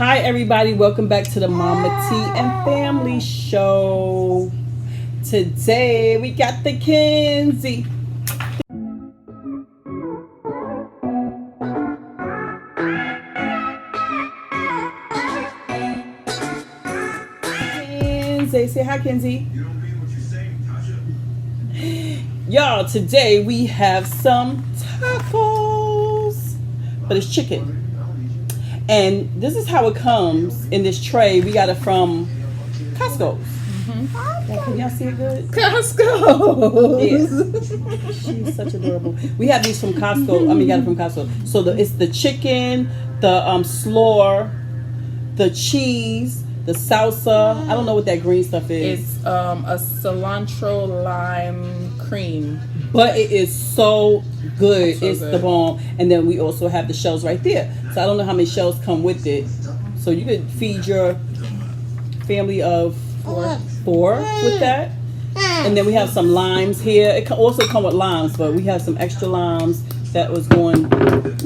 Hi everybody, welcome back to the Mama T and Family Show. Today we got the Kenzie. Kenzie, say hi Kenzie. You don't mean what you're saying, Tasha. Y'all, today we have some tacos, but it's chicken. And this is how it comes in this tray. We got it from Costco. Can y'all see it good? Costco. Yes. She's such adorable. We have these from Costco. I mean, got it from Costco. So it's the chicken, the slaw, the cheese, the salsa. I don't know what that green stuff is. It's a cilantro lime cream. But it is so good. So it's good. the bomb. And then we also have the shells right there. So I don't know how many shells come with it. So you could feed your family of four with that. And then we have some limes here. It also come with limes, but we have some extra limes that was going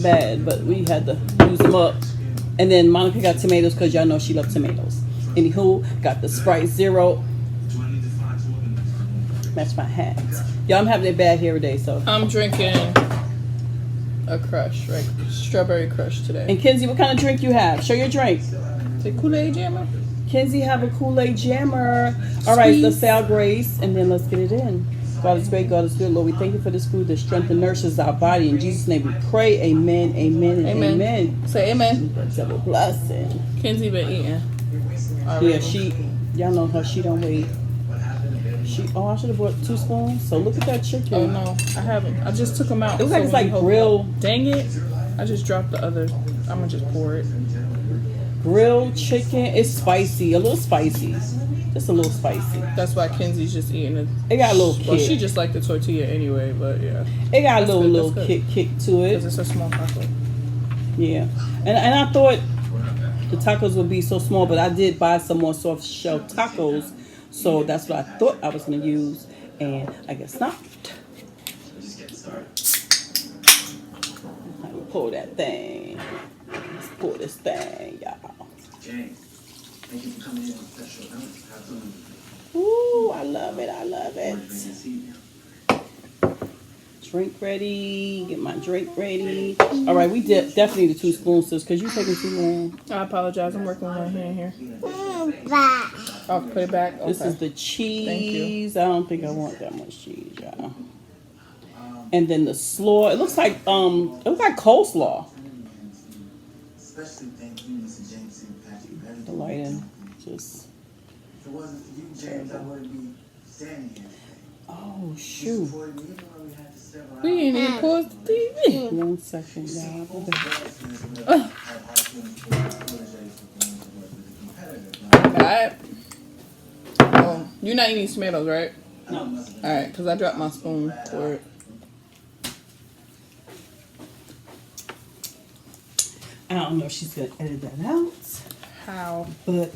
bad, but we had to use them up. And then Monica got tomatoes because y'all know she loves tomatoes. Anywho, got the Sprite Zero. Match my hat. Y'all, I'm having a bad hair day, so. I'm drinking a crush, right? Strawberry crush today. And Kenzie, what kind of drink you have? Show your drink. The Kool-Aid Jammer. Kenzie have a Kool-Aid jammer. All right, let's say our grace, and then let's get it in. God is great, God is good. Lord, we thank you for this food that strengthens, nourishes our body. In Jesus' name we pray. Amen, amen, and amen. Say amen. Double blessing. Kenzie been eating. Yeah, y'all know her, she don't wait. I should have brought 2 spoons. So look at that chicken. Oh no, I haven't. I just took them out. It looks like it's like grilled. Dang it! I just dropped the other. I'm gonna just pour it. Grilled chicken. It's spicy, a little spicy. Just a little spicy. That's why Kenzie's just eating it. It got a little kick. Well, she just liked the tortilla anyway, but yeah. It got a That's little good. kick to it. Because it's a small taco. Yeah, and I thought the tacos would be so small, but I did buy some more soft shell tacos, so that's what I thought I was gonna use, and I guess not. I will pull that thing. Let's pull this thing, y'all. Jane, thank you for coming in on special notes. Have fun. Ooh, I love it. I love it. Drink ready. Get my drink ready. All right, we definitely need the 2 spoons, because you're taking too long. I apologize. I'm working with my hand here. I'll put it back. Okay. This is the cheese. I don't think I want that much cheese, y'all. And then the slaw. It looks like coleslaw. Especially thank you, Mr. James and Patrick. The lighting, just. If it wasn't for you, James, I wouldn't be standing here. Oh shoot! We ain't even paused the TV. 1 second, y'all. Alright. Oh, you're not eating tomatoes, right? No. Alright, because I dropped my spoon for it. I don't know if she's gonna edit that out. How? But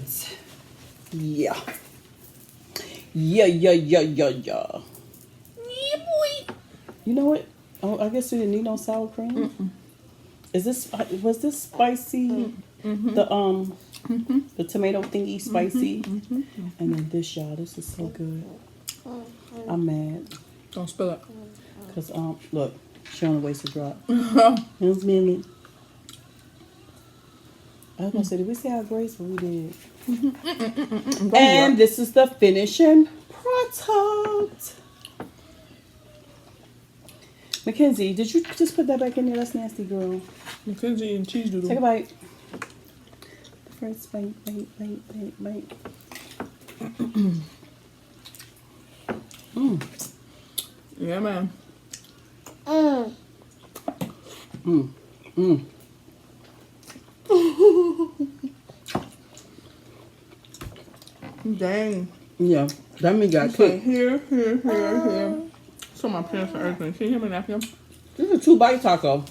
yeah. Yeah. Yeah, boy. You know what? Oh, I guess we didn't need no sour cream. Was this spicy? The tomato thingy spicy. And then this, y'all, this is so good. I'm mad. Don't spill it. Cause look, she on the waist to drop. Here's Millie. I was gonna say, did we say how graceful we did? And this is the finishing product. Mackenzie, did you just put that back in there? That's nasty, girl. Mackenzie and cheese doodle. Take a bite. The first bite. Yeah, man. Dang. Yeah, that meat got Like cooked. here. So my pants are everything. Can you hear me, napkin? This is a 2-bite taco.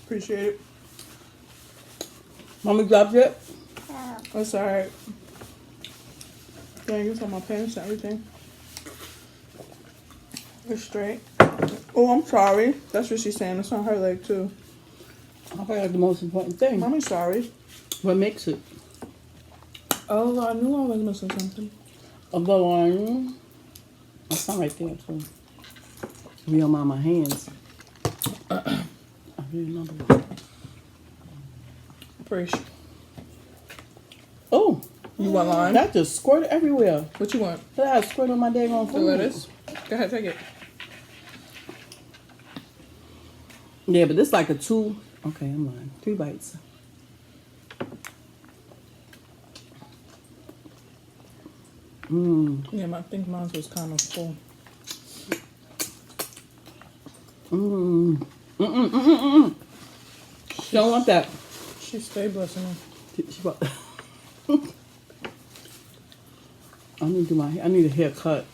Appreciate it. Mommy dropped it. That's alright. Dang, it's on my pants and everything. It's straight. Oh, I'm sorry. That's what she's saying. It's on her leg, too. I forgot the most important thing. Mommy, sorry. What makes it? Oh, I knew I was missing something. The one. That's not right there, too. Real mama hands. I need another one. Appreciate. Oh, You want lime? that just squirted everywhere. What you want? That squirted on my daggone The food. lettuce? Go ahead, take it. Yeah, but this like a 2. Okay, I'm lying. 3 bites. Yeah, I think mine was kind of full. She don't want that. She stayed blessing me. She bought. I need to do my hair. I need a haircut.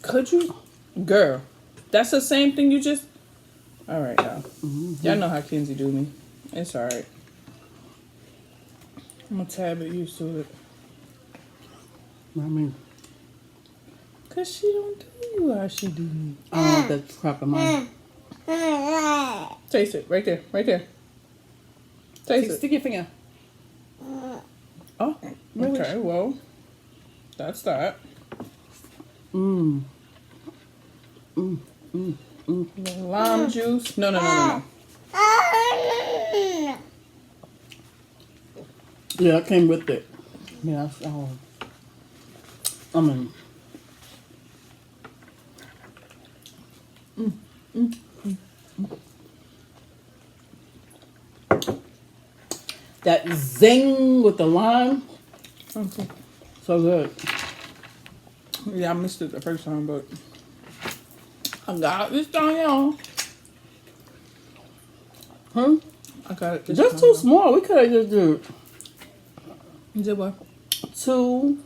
Could you? Girl, that's the same thing you just... All right, y'all. Y'all know how Kenzie do me. It's all right. I'm a tad bit used to it. I mean, Because she don't do you how she do me. I don't want that crap in mine. Taste it. Right there. Right there. Taste it. Stick your finger. Oh, really? Okay, well, that's that. Lime juice. No. Yeah, it came with it. Yeah, I mean, that zing with the lime, Okay. so good. Yeah, I missed it the first time, but I got it this time, y'all. Huh? I got it this Just time. too small. We could have just do Did what? 2.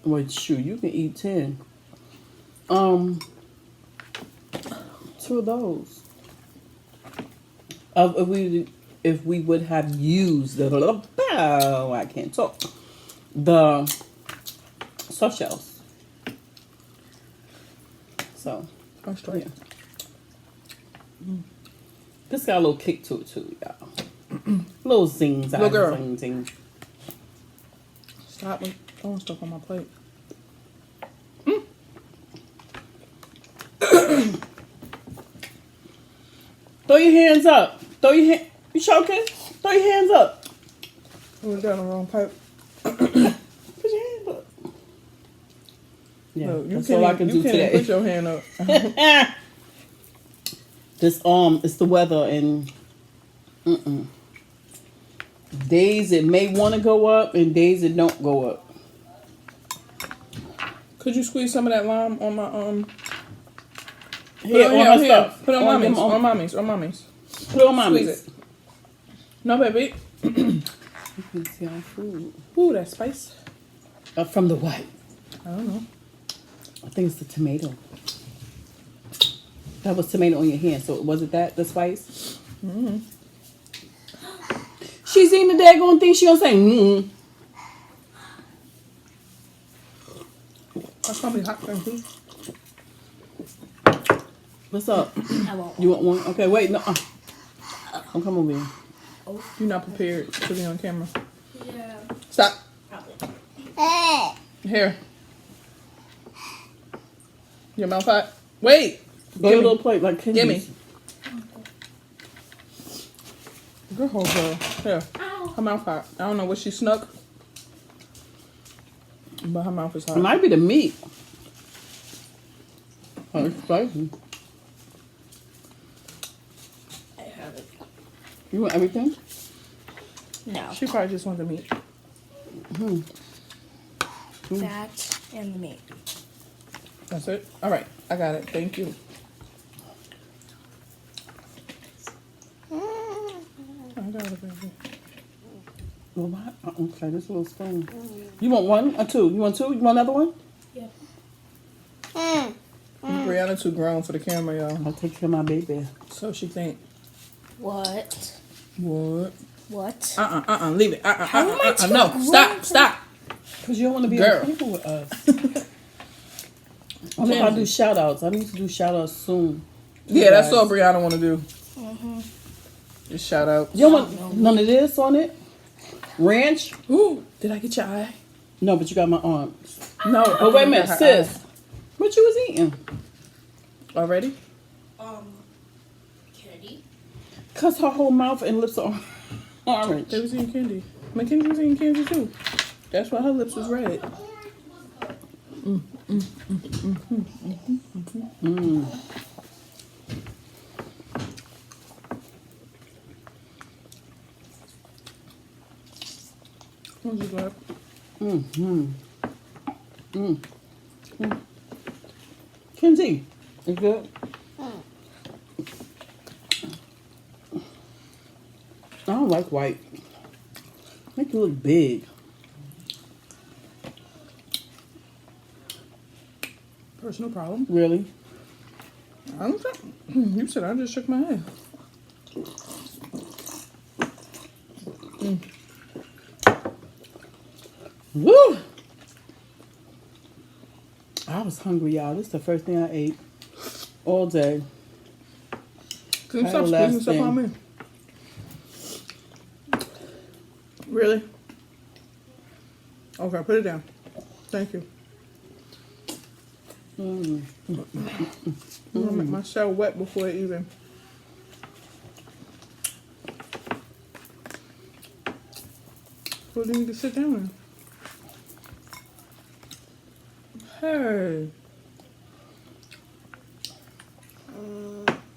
Wait, shoot, you can eat 10. 2 of those. If we would have used the I can't talk. The soft shells. So That's right. yeah. This got a little kick to it too, y'all. Little zings, Little girl. zing. Stop throwing stuff on my plate. Throw your hands up. You choking? Throw your hands up. We got the wrong pipe. Put your hands up. Yeah, No, you that's can't all I even- can you do can't today. even put your hand up. This it's the weather and days it may want to go up and days it don't go up. Could you squeeze some of that lime on my Here, Put it on on her here. stuff. Put it on them- mommy's. On mommy's. Put it on mommy's. Squeeze it. No, baby. You can see our food. Ooh, that spice. From the what? I don't know. I think it's the tomato. That was tomato on your hand, so was it that, the spice? Mm-hmm. She's eating the daggone thing, she gonna say, mm-mm. That's probably hot thing too. What's up? I won't. You want one? Okay, wait, no. Don't come over here. You're not prepared to be on camera. Yeah. Stop. Here. Your mouth hot? Wait. Go to a little plate like Kenji's. Gimme. Good whole girl. Here. Her mouth hot. I don't know what she snuck. But her mouth is It hot. might be the meat. Oh, it's spicy. I have it. You want everything? No. She probably just wanted the meat. That and the meat. That's it? Alright. I got it. Thank you. I got it, baby. Well, what? Okay, this little spoon. You want one or two? You want two? You want another one? Yep. Brianna too grown for the camera, y'all. I'll take care of my baby. So she think, What? what? What? Leave it. How am I too No, grown stop, for- stop. Because you don't want to be Girl. uncomfortable with us. I know how to do shout outs. I need to do shout outs soon. Yeah, that's all. all Brianna want to do. Just shout out. You don't want none of this on it? Ranch? Ooh, did I get your eye? No, but you got my arms. No. Oh, wait a minute, sis. What you was eating? Already? Candy. Cause her whole mouth and lips are orange. They was eating candy. Mackenzie was eating candy too. That's why her lips was red. What'd you grab? Kenzie, is good? I don't like white. Make you look big. Personal problem. Really? I don't think. You said I just shook my head. Woo! I was hungry, y'all. This is the first thing I ate all day. Can you Kinda stop squeezing last stuff thing. on me? Really? Okay, put it down. Thank you. I'm gonna make my shell wet before it even. Well, then you can sit down. Hey.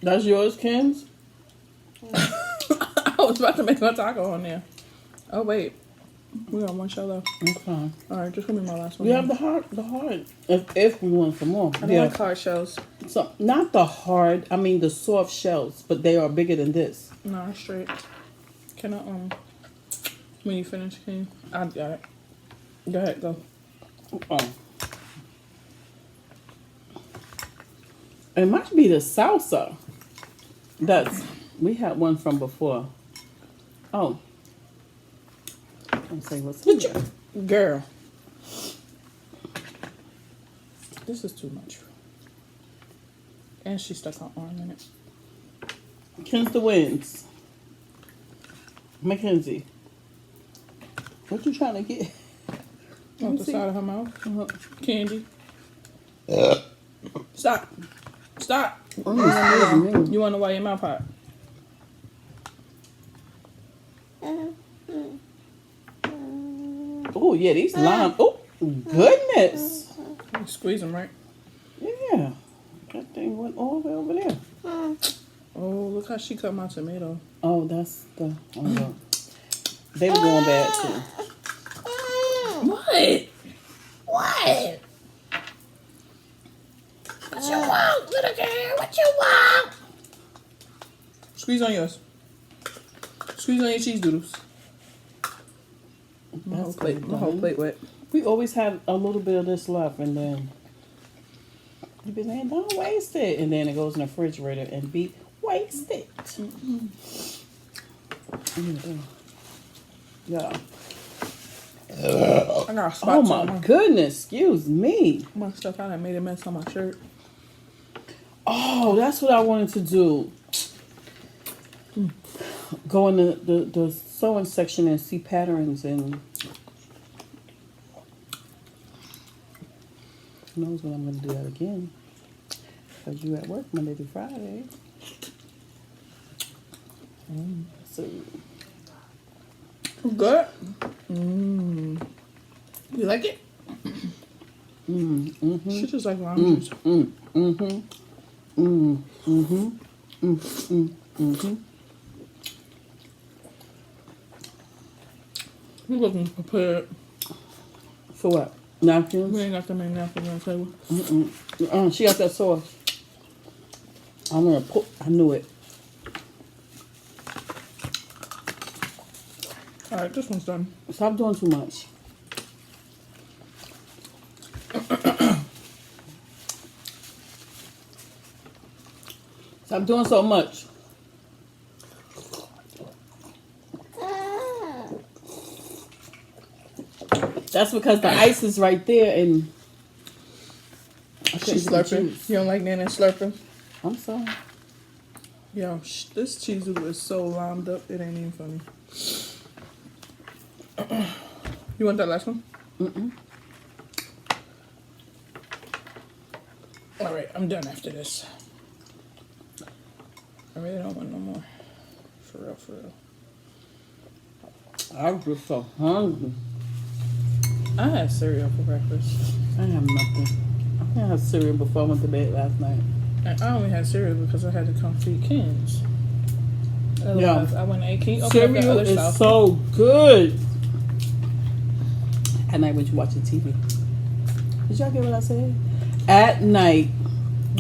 That's yours, Ken's? I was about to make my taco on there. Oh, wait. We got one shell left. Okay. Alright, just give me my last one. We have the hard. If we want some more. I don't like hard shells. So, not the hard, I mean the soft shells, but they are bigger than this. No, it's straight. Can I, when you finish, can you? I got it. Go ahead, go. Oh. It must be the salsa. We had one from before. Oh. Let's say what's here. Girl. This is too much. And she stuck her arm in it. Ken's the wins. Mackenzie. What you trying to get? Off the side of her mouth. Uh-huh. Candy. Stop. Stop. You want to know why your mouth hot? Oh, yeah, these lime. Oh, goodness. You squeeze them, right? Yeah. That thing went all the way over there. Oh, look how she cut my tomato. Oh, that's the. Oh, no. They were going bad too. What? What? What you want, little girl? What you want? Squeeze on yours. Squeeze on your cheese doodles. My whole plate wet. We always have a little bit of this left, and then you be saying, "Don't waste it," and then it goes in the refrigerator and be wasted. Yeah. I got a spot Oh my goodness! Excuse me. My stuff out. I made a mess on my shirt. Oh, that's what I wanted to do. Go in the sewing section and see patterns, and who knows when I'm going to do that again. Because you at work Monday through Friday. So, Good. You like it? She just like lime juice. We wasn't prepared. for what? Napkins? We ain't got that many napkins on the table. She got that sauce. I'm going to put, I knew it. All right, this one's done. Stop doing too much. Stop doing so much. That's because the ice is right there, and I couldn't She's get the slurping. juice. You don't like Nana slurping? I'm sorry. Yo, this cheese is so lined up, it ain't even funny. You want that last one? Mm-mm. All right, I'm done after this. I really don't want no more. For real, for real. I'm just so hungry. I had cereal for breakfast. I have nothing. I didn't have cereal before I went to bed last night. And I only had cereal because I had to come feed Kens. Otherwise, I went and ate Ken. Cereal is so good. At night when you're watching TV. Did y'all get what I said? At night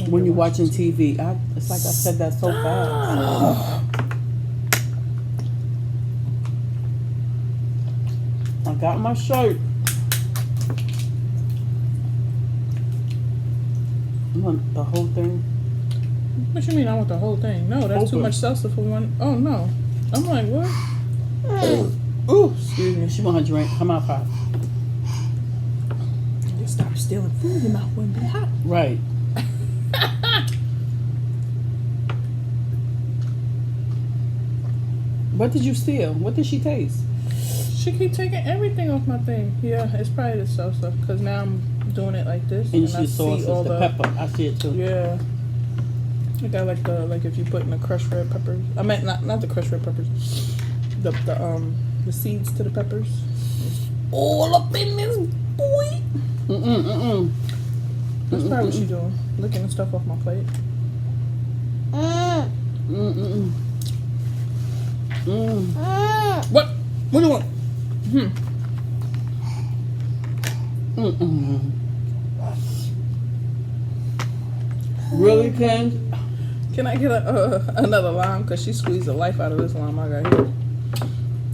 when you're watching TV. It's like I said that so fast. I got my shirt. You want the whole thing? What you mean I want the whole thing? No, that's too much salsa for one. Oh, no. I'm like, what? Ooh, excuse me. She want her drink. Come out hot. Just stop stealing food. Your mouth wouldn't be hot. Right. What did you steal? What did she taste? She keep taking everything off my thing. Yeah, it's probably the salsa because now I'm doing it like this. And I she sauces see all the pepper. I see it too. Yeah. I got like if you put in the crushed red peppers. I meant not the crushed red peppers. The seeds to the peppers. It's all up in this boy. That's probably what she doing. Licking the stuff off my plate. What? What do you want? Really, Ken? Can I get another lime? Because she squeezed the life out of this lime I got here.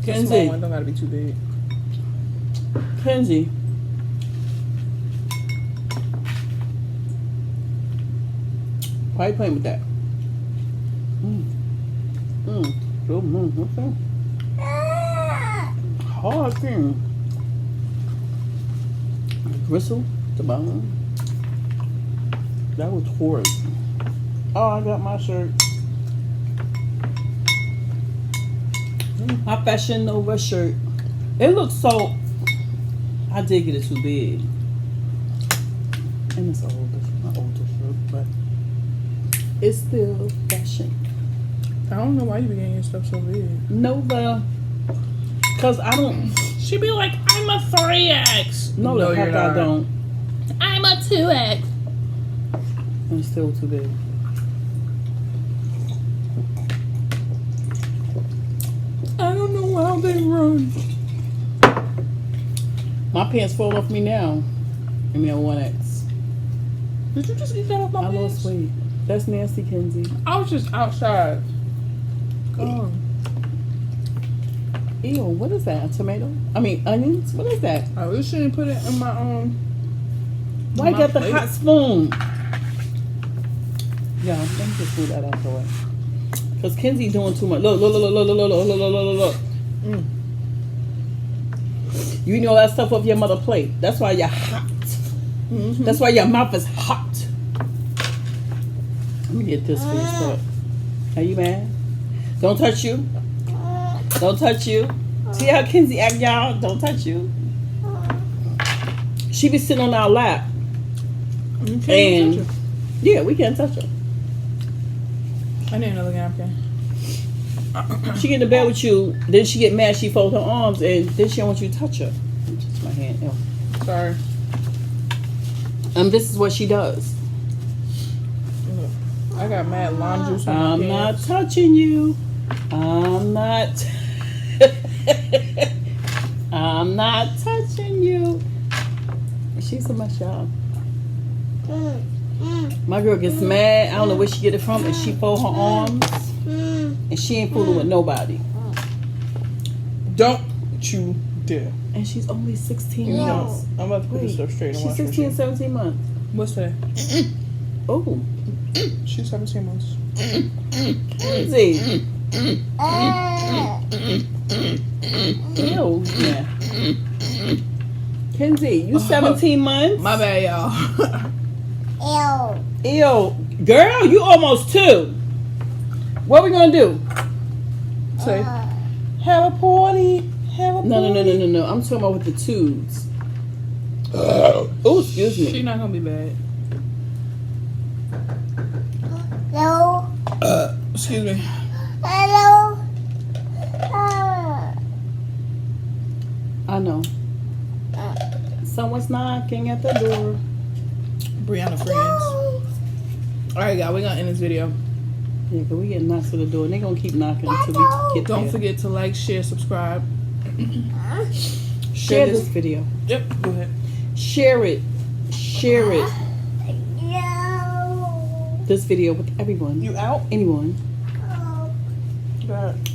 The small one don't gotta be too big. Kenzie. Why are you playing with that? What's that? Hard thing. Gristle, the bottom. That was horrid. Oh, I got my shirt. My Fashion Nova shirt. It looks so. I did get it too big. And it's my older shirt, but it's still fashion. I don't know why you be getting your stuff so big. Nova. Cause I don't. She be like, I'm a 3X. No, the heck I don't. I'm a 2X. It's still too big. I don't know how they run. My pants fall off me now. I mean, a 1X. Did you just eat that off my I pants? lost weight. That's nasty, Kenzie. I was just outside. Oh. Ew, what is that? A tomato? I mean, onions? What is that? I wish you didn't put it in my Why you my got the plate. hot spoon? Yeah, let me just move that out the way. Because Kenzie doing too much. Look. You eating all that stuff off your mother's plate. That's why you're hot. Mm-hmm. That's why your mouth is hot. Let me get this finished up. Are you mad? Don't touch you. Don't touch you. See how Kenzie act, y'all? Don't touch you. She be sitting on our lap. You can't And touch her. yeah, we can't touch her. I need another napkin. She get in bed with you, then she get mad, she fold her arms, and then she don't want you to touch her. Touch my hand. Ew. Sorry. And this is what she does. Look, I got mad lime juice on my I'm not pants. touching you. I'm not. I'm not touching you. She's a mess, y'all. My girl gets mad. I don't know where she get it from, and she fold her arms, and she ain't fooling with nobody. Don't you dare. And she's only 16 months. I'm about to put this stuff straight in the She's washing 16, machine. 17 months. What's today? Oh, She's 17 months. Kenzie. Ew, yeah. Kenzie, you 17 months? My bad, y'all. Ew. Girl, you almost 2. What we gonna do? Say, have a party. Have a party. No. I'm talking about with the tubes. Oh, excuse She's me. not gonna be bad. Hello. Excuse me. Hello. I know. Someone's knocking at the door. Brianna friends. Alright, guys, we're gonna end this video. Yeah, but we getting knocks at the door, and they gonna keep knocking until we get Don't there. forget to like, share, subscribe. Share this video. Yep, go ahead. Share it. Share it. No. This video with everyone. You out? Anyone. Go ahead.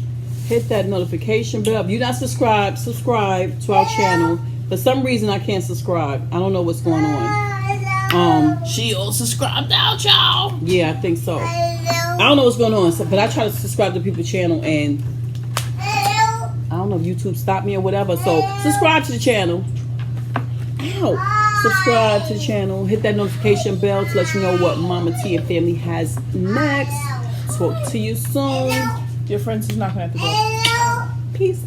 Hit that notification bell. If you're not subscribed, subscribe to our channel. For some reason, I can't subscribe. I don't know what's going on. She all subscribed out, y'all. Yeah, I think so. I don't know what's going on, but I try to subscribe to people's channel, and I don't know if YouTube stopped me or whatever. So subscribe to the channel. Ow. Subscribe to the channel. Hit that notification bell to let you know what Mama T and family has next. Talk to you soon. Your friends is knocking at the door. Peace.